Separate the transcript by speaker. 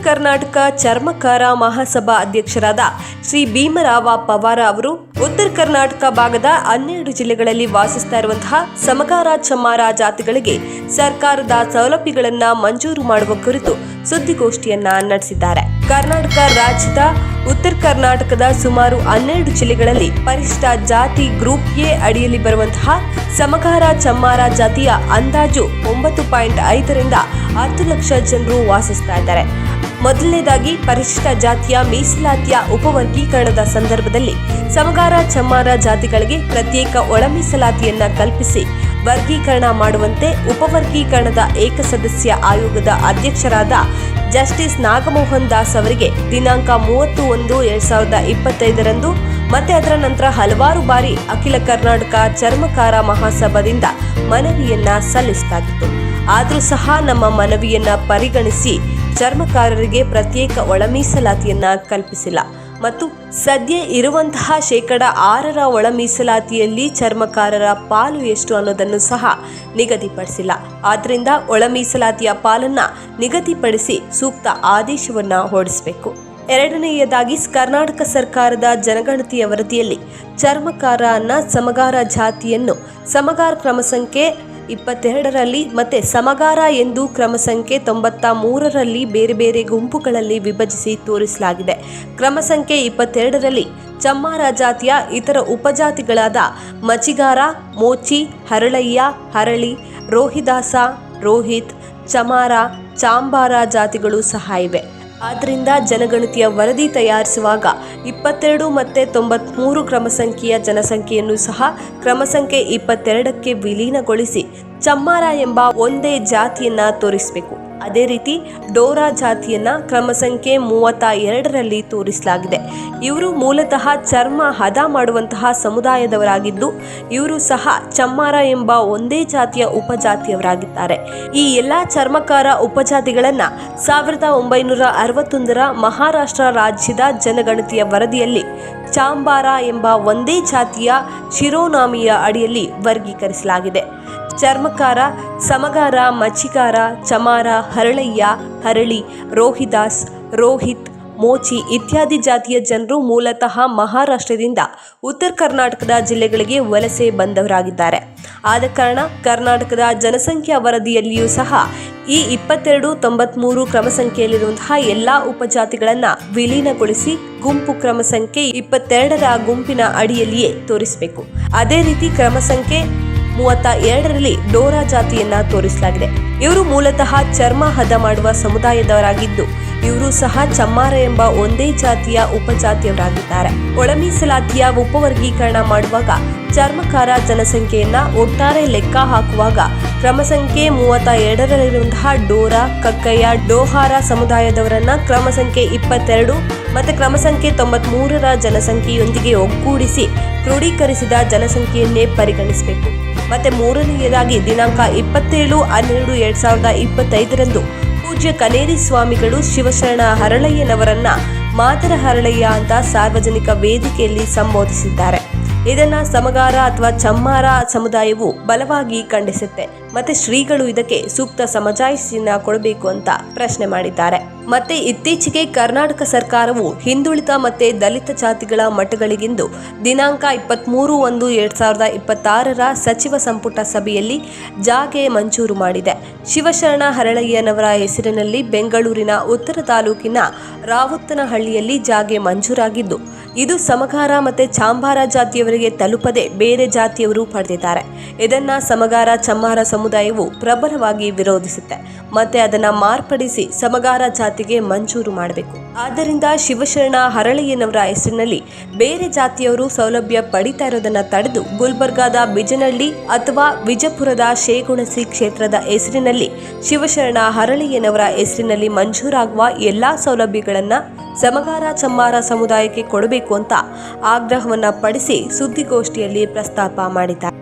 Speaker 1: ಕರ್ನಾಟಕ ಚರ್ಮಕಾರ ಮಹಾಸಭಾ ಅಧ್ಯಕ್ಷರಾದ ಶ್ರೀ ಭೀಮರಾವ ಪವಾರ ಅವರು ಉತ್ತರ ಕರ್ನಾಟಕ ಭಾಗದ 12 ಜಿಲ್ಲೆಗಳಲ್ಲಿ ವಾಸಿಸ್ತಾ ಇರುವಂತಹ ಸಮಗಾರ ಚಮ್ಮಾರ ಜಾತಿಗಳಿಗೆ ಸರ್ಕಾರದ ಸೌಲಭ್ಯಗಳನ್ನು ಮಂಜೂರು ಮಾಡುವ ಕುರಿತು ಸುದ್ದಿಗೋಷ್ಠಿಯನ್ನ ನಡೆಸಿದ್ದಾರೆ. ಕರ್ನಾಟಕ ರಾಜ್ಯದ ಉತ್ತರ ಕರ್ನಾಟಕದ ಸುಮಾರು 12 ಜಿಲ್ಲೆಗಳಲ್ಲಿ ಪರಿಶಿಷ್ಟ ಜಾತಿ ಗ್ರೂಪ್ ಎ ಅಡಿಯಲ್ಲಿ ಬರುವಂತಹ ಸಮಗಾರ ಚಮ್ಮಾರ ಜಾತಿಯ ಅಂದಾಜು 9.5 ರಿಂದ 10 ಲಕ್ಷ ಜನರು ವಾಸಿಸ್ತಾ ಇದ್ದಾರೆ. ಮೊದಲನೇದಾಗಿ ಪರಿಶಿಷ್ಟ ಜಾತಿಯ ಮೀಸಲಾತಿಯ ಉಪವರ್ಗೀಕರಣದ ಸಂದರ್ಭದಲ್ಲಿ ಸಮಗಾರ ಚಮ್ಮಾರ ಜಾತಿಗಳಿಗೆ ಪ್ರತ್ಯೇಕ ಒಳ ಮೀಸಲಾತಿಯನ್ನ ಕಲ್ಪಿಸಿ ವರ್ಗೀಕರಣ ಮಾಡುವಂತೆ ಉಪವರ್ಗೀಕರಣದ ಏಕಸದಸ್ಯ ಆಯೋಗದ ಅಧ್ಯಕ್ಷರಾದ ಜಸ್ಟಿಸ್ ನಾಗಮೋಹನ್ ದಾಸ್ ಅವರಿಗೆ ದಿನಾಂಕ 30/1/2025 ಮತ್ತೆ ಅದರ ನಂತರ ಹಲವಾರು ಬಾರಿ ಅಖಿಲ ಕರ್ನಾಟಕ ಚರ್ಮಕಾರ ಮಹಾಸಭಾದಿಂದ ಮನವಿಯನ್ನ ಸಲ್ಲಿಸಲಾಗಿತ್ತು. ಆದರೂ ಸಹ ನಮ್ಮ ಮನವಿಯನ್ನ ಪರಿಗಣಿಸಿ ಚರ್ಮಕಾರರಿಗೆ ಪ್ರತ್ಯೇಕ ಒಳ ಮೀಸಲಾತಿಯನ್ನ ಕಲ್ಪಿಸಿಲ್ಲ ಮತ್ತು ಸದ್ಯ ಇರುವಂತಹ 6% ಒಳ ಮೀಸಲಾತಿಯಲ್ಲಿ ಚರ್ಮಕಾರರ ಪಾಲು ಎಷ್ಟು ಅನ್ನೋದನ್ನು ಸಹ ನಿಗದಿಪಡಿಸಿಲ್ಲ. ಆದ್ದರಿಂದ ಒಳ ಮೀಸಲಾತಿಯ ಪಾಲನ್ನ ನಿಗದಿಪಡಿಸಿ ಸೂಕ್ತ ಆದೇಶವನ್ನ ಹೊರಡಿಸಬೇಕು. ಎರಡನೆಯದಾಗಿ ಕರ್ನಾಟಕ ಸರ್ಕಾರದ ಜನಗಣತಿಯ ವರದಿಯಲ್ಲಿ ಚರ್ಮಕಾರ ಸಮಗಾರ ಜಾತಿಯನ್ನು ಸಮಗಾರ ಕ್ರಮ ಸಂಖ್ಯೆ 22ರಲ್ಲಿ ಮತ್ತೆ ಸಮಗಾರ ಎಂದು ಕ್ರಮ ಸಂಖ್ಯೆ 93ರಲ್ಲಿ ಬೇರೆ ಬೇರೆ ಗುಂಪುಗಳಲ್ಲಿ ವಿಭಜಿಸಿ ತೋರಿಸಲಾಗಿದೆ. ಕ್ರಮ ಸಂಖ್ಯೆ 22ರಲ್ಲಿ ಚಮ್ಮಾರ ಜಾತಿಯ ಇತರ ಉಪಜಾತಿಗಳಾದ ಮಚಿಗಾರ, ಮೋಚಿ, ಹರಳಯ್ಯ, ಹರಳಿ, ರೋಹಿದಾಸ, ರೋಹಿತ್, ಚಮಾರ, ಚಾಂಬಾರ ಜಾತಿಗಳು ಸಹ ಇವೆ. ಆದ್ದರಿಂದ ಜನಗಣತಿಯ ವರದಿ ತಯಾರಿಸುವಾಗ 22 ಮತ್ತು 93 ಕ್ರಮ ಸಂಖ್ಯೆಯ ಜನಸಂಖ್ಯೆಯನ್ನು ಸಹ ಕ್ರಮ ಸಂಖ್ಯೆ 22ಕ್ಕೆ ವಿಲೀನಗೊಳಿಸಿ ಚಮ್ಮಾರ ಎಂಬ ಒಂದೇ ಜಾತಿಯನ್ನ ತೋರಿಸಬೇಕು. ಅದೇ ರೀತಿ ಡೋರಾ ಜಾತಿಯನ್ನ ಕ್ರಮ ಸಂಖ್ಯೆ 32ರಲ್ಲಿ ತೋರಿಸಲಾಗಿದೆ. ಇವರು ಮೂಲತಃ ಚರ್ಮ ಹದ ಮಾಡುವಂತಹ ಸಮುದಾಯದವರಾಗಿದ್ದು ಇವರು ಸಹ ಚಮ್ಮಾರ ಎಂಬ ಒಂದೇ ಜಾತಿಯ ಉಪಜಾತಿಯವರಾಗಿದ್ದಾರೆ. ಈ ಎಲ್ಲಾ ಚರ್ಮಕಾರ ಉಪಜಾತಿಗಳನ್ನ 1961ರ ಮಹಾರಾಷ್ಟ್ರ ರಾಜ್ಯದ ಜನಗಣತಿಯ ವರದಿಯಲ್ಲಿ ಚಾಂಬಾರ ಎಂಬ ಒಂದೇ ಜಾತಿಯ ಶಿರೋನಾಮೆಯ ಅಡಿಯಲ್ಲಿ ವರ್ಗೀಕರಿಸಲಾಗಿದೆ. ಚರ್ಮಕಾರ, ಸಮಗಾರ, ಮಚಿಗಾರ, ಚಮಾರ, ಹರಳಯ್ಯ, ಹರಳಿ, ರೋಹಿದಾಸ್, ರೋಹಿತ್, ಮೋಚಿ ಇತ್ಯಾದಿ ಜಾತಿಯ ಜನರು ಮೂಲತಃ ಮಹಾರಾಷ್ಟ್ರದಿಂದ ಉತ್ತರ ಕರ್ನಾಟಕದ ಜಿಲ್ಲೆಗಳಿಗೆ ವಲಸೆ ಬಂದವರಾಗಿದ್ದಾರೆ. ಆದ ಕಾರಣ ಕರ್ನಾಟಕದ ಜನಸಂಖ್ಯಾ ವರದಿಯಲ್ಲಿಯೂ ಸಹ ಈ 22, 93 ಕ್ರಮ ಸಂಖ್ಯೆಯಲ್ಲಿರುವಂತಹ ಎಲ್ಲಾ ಉಪಜಾತಿಗಳನ್ನ ವಿಲೀನಗೊಳಿಸಿ ಗುಂಪು ಕ್ರಮ ಸಂಖ್ಯೆ 22ರ ಗುಂಪಿನ ಅಡಿಯಲ್ಲಿಯೇ ತೋರಿಸಬೇಕು. ಅದೇ ರೀತಿ ಕ್ರಮ ಸಂಖ್ಯೆ 32ರಲ್ಲಿ ಡೋರಾ ಜಾತಿಯನ್ನ ತೋರಿಸಲಾಗಿದೆ. ಇವರು ಮೂಲತಃ ಚರ್ಮ ಹದ ಮಾಡುವ ಸಮುದಾಯದವರಾಗಿದ್ದು ಇವರು ಸಹ ಚಮ್ಮಾರ ಎಂಬ ಒಂದೇ ಜಾತಿಯ ಉಪಜಾತಿಯವರಾಗಿದ್ದಾರೆ. ಒಳ ಮೀಸಲಾತಿಯ ಉಪವರ್ಗೀಕರಣ ಮಾಡುವಾಗ ಚರ್ಮಕಾರ ಜನಸಂಖ್ಯೆಯನ್ನ ಒಟ್ಟಾರೆ ಲೆಕ್ಕ ಹಾಕುವಾಗ ಕ್ರಮ ಸಂಖ್ಯೆ 32ರಲ್ಲಿರುವಂತಹ ಡೋರಾ, ಕಕ್ಕಯ್ಯ, ಡೋಹಾರ ಸಮುದಾಯದವರನ್ನ ಕ್ರಮ ಸಂಖ್ಯೆ 22 ಮತ್ತು ಕ್ರಮ ಸಂಖ್ಯೆ 93ರ ಜನಸಂಖ್ಯೆಯೊಂದಿಗೆ ಒಗ್ಗೂಡಿಸಿ ಕ್ರೋಢೀಕರಿಸಿದ ಜನಸಂಖ್ಯೆಯನ್ನೇ ಪರಿಗಣಿಸಬೇಕು. ಮತ್ತೆ ಮೂರನೆಯದಾಗಿ ದಿನಾಂಕ 27/12/2025 ಪೂಜ್ಯ ಕನೇರಿ ಸ್ವಾಮಿಗಳು ಶಿವಶರಣ ಹರಳಯ್ಯನವರನ್ನ ಮಾದರ ಹರಳಯ್ಯ ಅಂತ ಸಾರ್ವಜನಿಕ ವೇದಿಕೆಯಲ್ಲಿ ಸಂಬೋಧಿಸಿದ್ದಾರೆ. ಇದನ್ನ ಸಮಗಾರ ಅಥವಾ ಚಮ್ಮಾರ ಸಮುದಾಯವು ಬಲವಾಗಿ ಖಂಡಿಸುತ್ತೆ. ಮತ್ತೆ ಶ್ರೀಗಳು ಇದಕ್ಕೆ ಸೂಕ್ತ ಸಮಜಾಯಿಷಿಯನ್ನ ಕೊಡಬೇಕು ಅಂತ ಪ್ರಶ್ನೆ ಮಾಡಿದ್ದಾರೆ. ಮತ್ತೆ ಇತ್ತೀಚೆಗೆ ಕರ್ನಾಟಕ ಸರ್ಕಾರವು ಹಿಂದುಳಿದ ಮತ್ತೆ ದಲಿತ ಜಾತಿಗಳ ಮಠಗಳಿಗೆಂದು ದಿನಾಂಕ 23/1/2026ರ ಸಚಿವ ಸಂಪುಟ ಸಭೆಯಲ್ಲಿ ಜಾಗೆ ಮಂಜೂರು ಮಾಡಿದೆ. ಶಿವಶರಣ ಹರಳಯ್ಯನವರ ಹೆಸರಿನಲ್ಲಿ ಬೆಂಗಳೂರಿನ ಉತ್ತರ ತಾಲೂಕಿನ ರಾವುತ್ತನಹಳ್ಳಿಯಲ್ಲಿ ಜಾಗೆ ಮಂಜೂರಾಗಿದ್ದು ಇದು ಸಮಗಾರ ಮತ್ತೆ ಚಾಂಬಾರ ಜಾತಿಯವರಿಗೆ ತಲುಪದೆ ಬೇರೆ ಜಾತಿಯವರು ಪಡೆದಿದ್ದಾರೆ. ಇದನ್ನ ಸಮಗಾರ ಚಮ್ಮಾರ ಸಮುದಾಯವು ಪ್ರಬಲವಾಗಿ ವಿರೋಧಿಸುತ್ತೆ ಮತ್ತೆ ಅದನ್ನ ಮಾರ್ಪಡಿಸಿ ಸಮಗಾರ ಜಾತಿಗೆ ಮಂಜೂರು ಮಾಡಬೇಕು. ಆದ್ದರಿಂದ ಶಿವಶರಣ ಹರಳಯ್ಯನವರ ಹೆಸರಿನಲ್ಲಿ ಬೇರೆ ಜಾತಿಯವರು ಸೌಲಭ್ಯ ಪಡಿತಾ ಇರೋದನ್ನ ತಡೆದು ಗುಲ್ಬರ್ಗಾದ ಬಿಜನಹಳ್ಳಿ ಅಥವಾ ವಿಜಯಪುರದ ಶೇಗುಣಸಿ ಕ್ಷೇತ್ರದ ಹೆಸರಿನಲ್ಲಿ ಶಿವಶರಣ ಹರಳಯ್ಯನವರ ಹೆಸರಿನಲ್ಲಿ ಮಂಜೂರಾಗುವ ಎಲ್ಲಾ ಸೌಲಭ್ಯಗಳನ್ನ ಸಮಗಾರ ಚಮ್ಮಾರ ಸಮುದಾಯಕ್ಕೆ ಕೊಡಬೇಕು ಅಂತ ಆಗ್ರಹವನ್ನ ಪಡಿಸಿ ಸುದ್ದಿಗೋಷ್ಠಿಯಲ್ಲಿ ಪ್ರಸ್ತಾಪ ಮಾಡಿದ್ದಾರೆ.